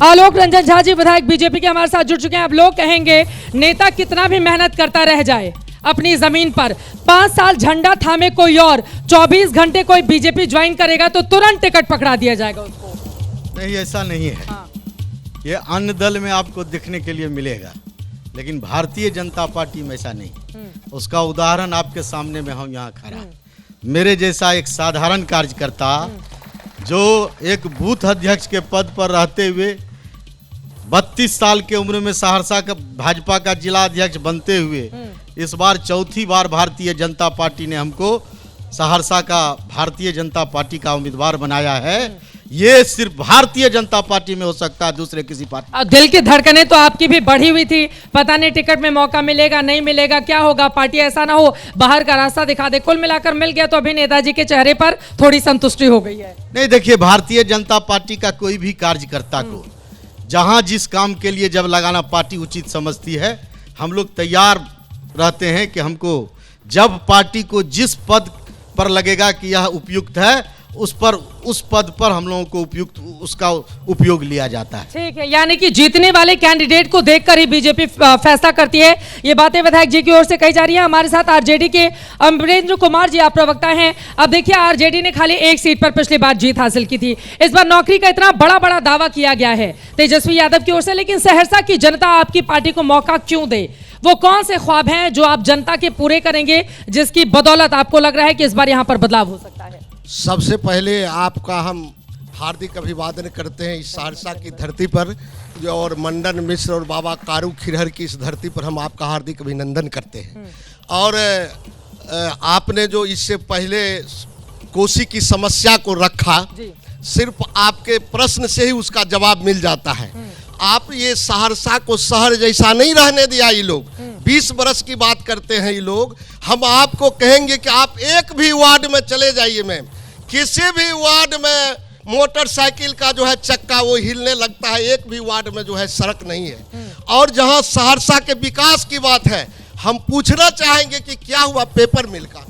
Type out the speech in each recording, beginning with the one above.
आलोक रंजन झा जी विधायक बीजेपी के हमारे साथ जुड़ चुके हैं। अब लोग कहेंगे नेता कितना भी मेहनत करता रह जाए अपनी जमीन पर, 5 साल झंडा थामे कोई और 24 घंटे कोई बीजेपी ज्वाइन करेगा तो तुरंत टिकट पकड़ा दिया जाएगा उसको। नहीं, ऐसा नहीं है। हाँ। ये अन्य दल में आपको देखने के लिए मिलेगा, लेकिन भारतीय जनता पार्टी में ऐसा नहीं। उसका उदाहरण आपके सामने में हम यहाँ खड़ा। मेरे जैसा एक साधारण कार्यकर्ता जो एक बूथ अध्यक्ष के पद पर रहते हुए 32 साल के उम्र में सहरसा का भाजपा का जिला अध्यक्ष बनते हुए इस बार चौथी बार भारतीय जनता पार्टी ने हमको सहरसा का भारतीय जनता पार्टी का उम्मीदवार बनाया है। ये सिर्फ भारतीय जनता पार्टी में हो सकता है, दूसरे किसी पार्टी। अब दिल की धड़कनें तो आपकी भी बढ़ी हुई थी, पता नहीं टिकट में मौका मिलेगा नहीं मिलेगा, क्या होगा, पार्टी ऐसा ना हो बाहर का रास्ता दिखा दे। कुल मिलाकर मिल गया तो अभी नेताजी के चेहरे पर थोड़ी संतुष्टि हो गई है। नहीं, देखिए, भारतीय जनता पार्टी का कोई भी कार्यकर्ता को जहां जिस काम के लिए जब लगाना पार्टी उचित समझती है, हम लोग तैयार रहते हैं कि हमको जब पार्टी को जिस पद पर लगेगा कि यह उपयुक्त है उस पद पर हम लोगों को उपयुक्त उसका उपयोग लिया जाता है। ठीक है, यानी कि जीतने वाले कैंडिडेट को देखकर ही बीजेपी फैसला करती है। ये बातें विधायक जी की ओर से कही जा रही है। हमारे साथ आरजेडी के अमरेंद्र कुमार जी, आप प्रवक्ता हैं। अब देखिए, आरजेडी ने खाली एक सीट पर पिछली बार जीत हासिल की थी। इस बार नौकरी का इतना बड़ा दावा किया गया है तेजस्वी यादव की ओर से, लेकिन सहरसा की जनता आपकी पार्टी को मौका क्यों दे? वो कौन से ख्वाब हैं जो आप जनता के पूरे करेंगे, जिसकी बदौलत आपको लग रहा है कि इस बार यहाँ पर बदलाव हो सकता है? सबसे पहले आपका हम हार्दिक अभिवादन करते हैं इस सहरसा की धरती पर, जो और मंडन मिश्र और बाबा कारू खिरहर की इस धरती पर हम आपका हार्दिक अभिनंदन करते हैं। और आपने जो इससे पहले कोसी की समस्या को रखा, सिर्फ आपके प्रश्न से ही उसका जवाब मिल जाता है। आप ये सहरसा को शहर जैसा नहीं रहने दिया ये लोग। 20 बरस की बात करते हैं ये लोग। हम आपको कहेंगे कि आप एक भी वार्ड में चले जाइए मैम, किसी भी वार्ड में मोटरसाइकिल का जो है चक्का वो हिलने लगता है, एक भी वार्ड में जो है सड़क नहीं है। और जहां सहरसा के विकास की बात है, हम पूछना चाहेंगे कि क्या हुआ पेपर मिल का?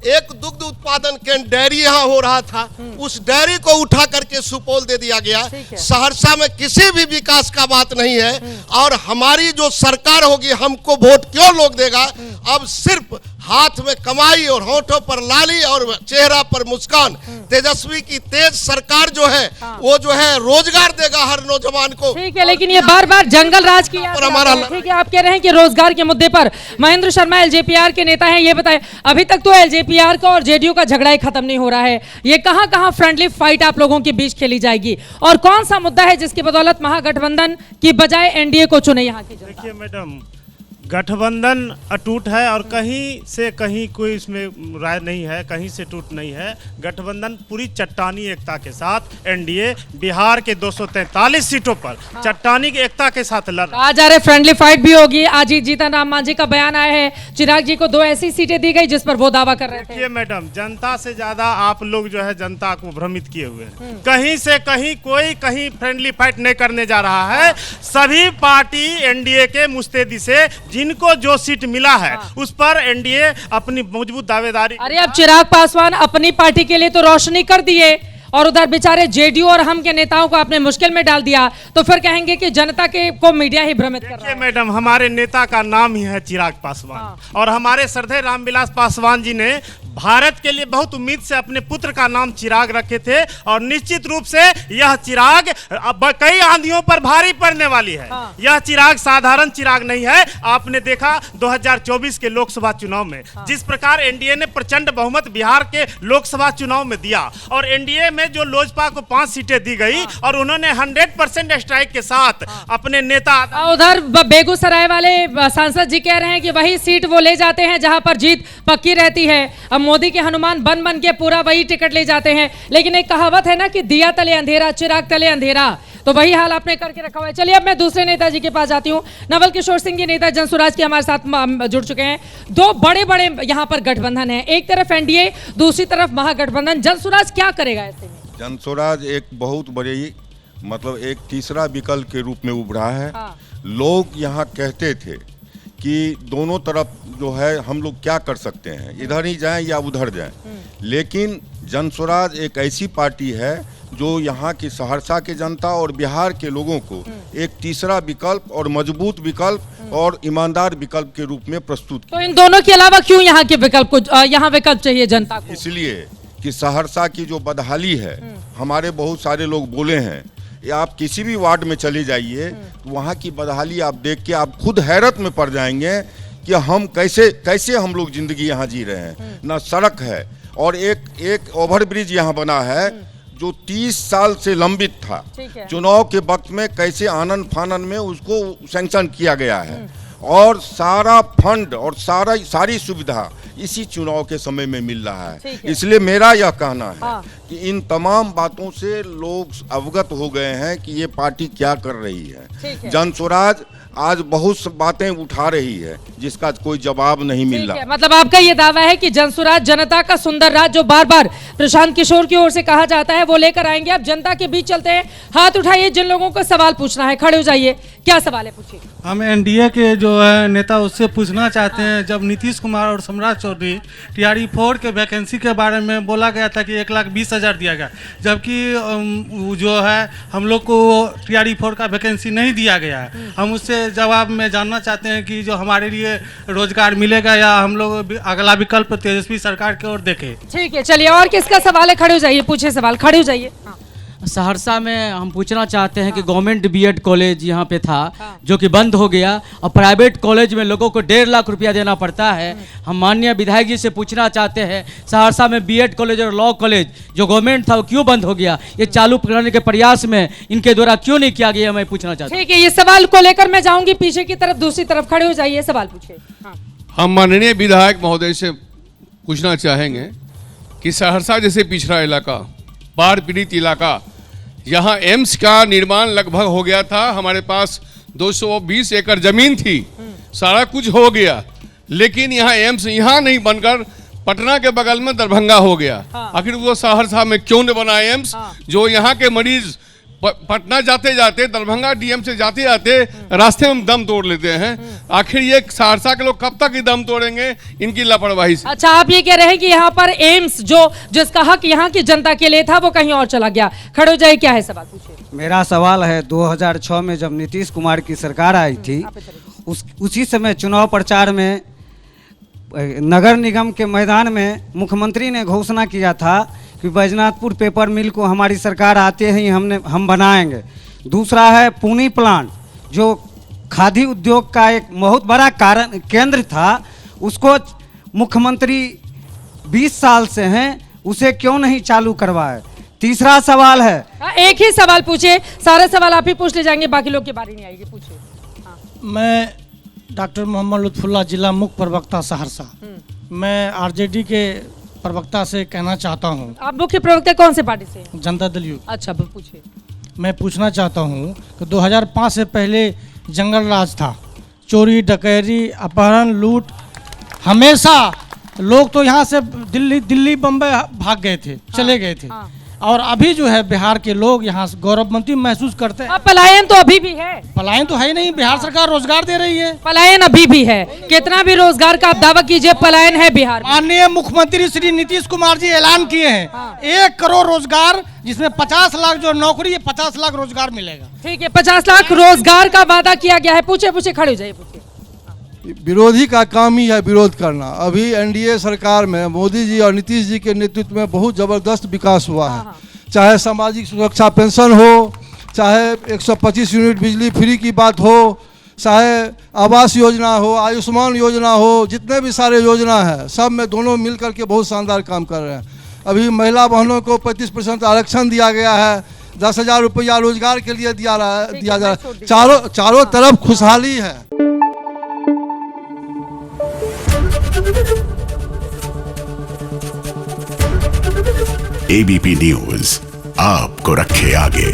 एक दुग्ध उत्पादन केंद्र डेयरी यहाँ हो रहा था, उस डेयरी को उठा करके सुपौल दे दिया गया। सहरसा में किसी भी विकास का बात नहीं है। और हमारी जो सरकार होगी, हमको वोट क्यों लोग देगा? अब सिर्फ हाथ में कमाई और होठों पर लाली और चेहरा पर मुस्कान। तेजस्वी की तेज सरकार जो है वो जो है रोजगार देगा हर नौजवान को। ठीक है, लेकिन ये बार बार जंगल राज की हमारा। ठीक है, आप कह रहे हैं कि रोजगार के मुद्दे पर महेंद्र शर्मा एलजेपीआर के नेता हैं, ये बताएं, अभी तक तो एलजेपीआर का और जेडीयू का झगड़ा ही खत्म नहीं हो रहा है। ये कहां फ्रेंडली फाइट आप लोगों के बीच खेली जाएगी, और कौन सा मुद्दा है जिसकी बदौलत महागठबंधन की बजाय एनडीए को चुने यहाँ की जनता? देखिए मैडम, गठबंधन अटूट है और कहीं से कहीं कोई इसमें राय नहीं है, कहीं से टूट नहीं है। गठबंधन पूरी चट्टानी एकता के साथ एनडीए बिहार के 243 सीटों पर चट्टानी की एकता के साथ लड़ रहा है। आज अरे फ्रेंडली फाइट भी होगी। आज ही जीतन राम मांझी का बयान आया है, चिराग जी को 2 ऐसी सीटें दी गई जिस पर वो दावा कर रहे थे। देखिए मैडम, जनता से ज्यादा आप लोग जो है जनता को भ्रमित किए हुए हैं। कहीं से कहीं कोई कहीं फ्रेंडली फाइट नहीं करने जा रहा है। सभी पार्टी एनडीए के मुस्तैदी से जिनको जो सीट मिला है उस पर एनडीए अपनी मजबूत दावेदारी। अरे अब चिराग पासवान अपनी पार्टी के लिए तो रोशनी कर दिए, और उधर बेचारे जेडीयू और हम के नेताओं को आपने मुश्किल में डाल दिया, तो फिर कहेंगे कि जनता के को मीडिया ही भ्रमित कर रहा है। मैडम, हमारे नेता का नाम ही है चिराग पासवान, और हमारे श्रद्धेय रामविलास पासवान जी ने भारत के लिए बहुत उम्मीद से अपने पुत्र का नाम चिराग रखे थे, और निश्चित रूप से यह चिराग अब कई आंधियों पर भारी पड़ने वाली है। यह चिराग साधारण चिराग नहीं है। आपने देखा 2024 के लोकसभा चुनाव में जिस प्रकार एनडीए ने प्रचंड बहुमत बिहार के लोकसभा चुनाव में दिया, और एनडीए में जो लोजपा को 5 सीटें दी गई, और उन्होंने 100% स्ट्राइक के साथ अपने नेता। उधर बेगूसराय वाले सांसद जी कह रहे हैं कि वही सीट वो ले जाते हैं जहां पर जीत पक्की रहती है। अब मोदी के हनुमान बन के पूरा वही टिकट ले जाते हैं। लेकिन एक कहावत है ना कि दिया तले अंधेरा, चिराग तले अंधेरा, तो वही हाल आपने करके रखा हुआ है। चलिए अब मैं दूसरे नेताजी के पास जाती हूँ। नवल किशोर सिंह जी, नेता जनसुराज के हमारे साथ जुड़ चुके हैं। 2 बड़े यहाँ पर गठबंधन है, एक तरफ एनडीए, दूसरी तरफ महागठबंधन। जनसुराज क्या करेगा ऐसे में? जनसुराज एक बहुत बड़ी मतलब एक तीसरा विकल्प के रूप में उभरा है। लोग यहाँ कहते थे कि दोनों तरफ जो है हम लोग क्या कर सकते हैं, इधर ही जाएं या उधर जाएं, लेकिन जनसुराज एक ऐसी पार्टी है जो यहाँ की सहरसा की जनता और बिहार के लोगों को एक तीसरा विकल्प और मजबूत विकल्प और ईमानदार विकल्प के रूप में प्रस्तुत तो इन दोनों के अलावा क्यों यहाँ के विकल्प को यहाँ विकल्प चाहिए जनता को? इसलिए कि सहरसा की जो बदहाली है, हमारे बहुत सारे लोग बोले हैं, या आप किसी भी वार्ड में चले जाइए तो वहाँ की बदहाली आप देख के आप खुद हैरत में पड़ जाएंगे कि हम कैसे हम लोग जिंदगी यहाँ जी रहे हैं। ना सड़क है, और एक ओवर ब्रिज यहाँ बना है जो 30 साल से लंबित था। चुनाव के वक्त में कैसे आनन फानन में उसको सैंक्शन किया गया है, और सारा फंड और सारी सुविधा इसी चुनाव के समय में मिल रहा है। इसलिए मेरा यह कहना है कि इन तमाम बातों से लोग अवगत हो गए हैं कि ये पार्टी क्या कर रही है। जन स्वराज आज बहुत सी बातें उठा रही है जिसका कोई जवाब नहीं मिल रहा। मतलब आपका ये दावा है कि जनसुराज, जनता का सुंदर राज, जो बार बार प्रशांत किशोर की ओर से कहा जाता है, वो लेकर आएंगे। अब जनता के बीच चलते हैं। हाथ उठाइए जिन लोगों को सवाल पूछना है, खड़े हो जाइए। क्या सवाल है, पूछिए। हम एनडीए के जो है नेता उससे पूछना चाहते हैं, जब नीतीश कुमार और सम्राट चौधरी टीआरई 4 के वैकेंसी के बारे में बोला गया था कि 1,20,000 दिया गया, जबकि जो है हम लोग को टीआरई 4 का वैकेंसी नहीं दिया गया है। हम उससे जवाब में जानना चाहते हैं कि जो हमारे लिए रोजगार मिलेगा या हम लोग अगला विकल्प तेजस्वी सरकार की ओर देखें। ठीक है, चलिए। और किसका सवाल है? खड़े हो जाइए, पूछे सवाल, खड़े हो जाइए। सहरसा में हम पूछना चाहते हैं कि गवर्नमेंट बीएड कॉलेज यहाँ पे था जो कि बंद हो गया, और प्राइवेट कॉलेज में लोगों को 1.5 लाख रुपया देना पड़ता है। हम माननीय विधायक जी से पूछना चाहते हैं, सहरसा में बीएड कॉलेज और लॉ कॉलेज जो गवर्नमेंट था वो क्यों बंद हो गया? ये चालू करने के प्रयास में इनके द्वारा क्यों नहीं किया गया, मैं पूछना चाहता हूँ। ठीक है, ये सवाल को लेकर मैं जाऊंगी पीछे की तरफ, दूसरी तरफ। खड़े हो जाइए, सवाल पूछिए। हम माननीय विधायक महोदय से पूछना चाहेंगे कि सहरसा जैसे पिछड़ा इलाका, बाढ़ पीड़ित इलाका, यहाँ एम्स का निर्माण लगभग हो गया था। हमारे पास 220 एकड़ जमीन थी, सारा कुछ हो गया, लेकिन यहाँ एम्स यहाँ नहीं बनकर पटना के बगल में दरभंगा हो गया। आखिर वो सहरसा में क्यों नहीं बना एम्स? जो यहाँ के मरीज पटना जाते जाते, दरभंगा डीएम से जाते जाते रास्ते में दम तोड़ लेते हैं। आखिर ये सहरसा के लोग कब तक ही दम तोड़ेंगे इनकी लापरवाही से? अच्छा, आप ये कह रहे हैं कि यहाँ पर एम्स जिसका हक यहाँ की जनता के लिए था वो कहीं और चला गया। खड़े हो जाइए, क्या है सवाल, पूछिए। मेरा सवाल है, 2006 में जब नीतीश कुमार की सरकार आई थी, उसी समय चुनाव प्रचार में नगर निगम के मैदान में मुख्यमंत्री ने घोषणा किया था कि बैजनाथपुर पेपर मिल को हमारी सरकार आते ही हम बनाएंगे। दूसरा है पुनी प्लांट, जो खादी उद्योग का एक बहुत बड़ा केंद्र था, उसको मुख्यमंत्री 20 साल से हैं, उसे क्यों नहीं चालू करवाए? तीसरा सवाल है, एक ही सवाल पूछिए, सारे सवाल आप ही पूछ ले जाएंगे, बाकी लोग की बारी नहीं आएगी। पूछिए। मैं डॉक्टर मोहम्मद लुत्फुल्लाह, जिला मुख्य प्रवक्ता सहरसा। मैं आरजेडी के प्रवक्ता से कहना चाहता हूँ। आप मुख्य प्रवक्ता कौन से पार्टी से? जनता दल यू। अच्छा, पूछिए। मैं पूछना चाहता हूँ कि 2005 से पहले जंगल राज था, चोरी डकैती अपहरण लूट, हमेशा लोग तो यहाँ से दिल्ली बम्बई भाग गए थे, चले गए थे। और अभी जो है बिहार के लोग यहाँ गौरवमंती महसूस करते हैं। पलायन तो अभी भी है। पलायन तो है ही नहीं, बिहार सरकार रोजगार दे रही है। पलायन अभी भी है, कितना भी रोजगार का आप दावा कीजिए, पलायन है बिहार में। माननीय मुख्यमंत्री श्री नीतीश कुमार जी ऐलान किए हैं 1 करोड़ रोजगार, जिसमें 50 लाख जो नौकरी है, 50 लाख रोजगार मिलेगा। ठीक है, 50 लाख रोजगार का वादा किया गया है। पूछे, खड़े हो जाइए, पूछिए। विरोधी का काम ही है विरोध करना। अभी एनडीए सरकार में मोदी जी और नीतीश जी के नेतृत्व में बहुत ज़बरदस्त विकास हुआ है। चाहे सामाजिक सुरक्षा पेंशन हो, चाहे 125 यूनिट बिजली फ्री की बात हो, चाहे आवास योजना हो, आयुष्मान योजना हो, जितने भी सारे योजना है, सब में दोनों मिल करके बहुत शानदार काम कर रहे हैं। अभी महिला बहनों को 35% आरक्षण दिया गया है, 10,000 रुपया रोजगार के लिए दिया जा रहा है। चारों तरफ खुशहाली है। एबीपी न्यूज आपको रखे आगे।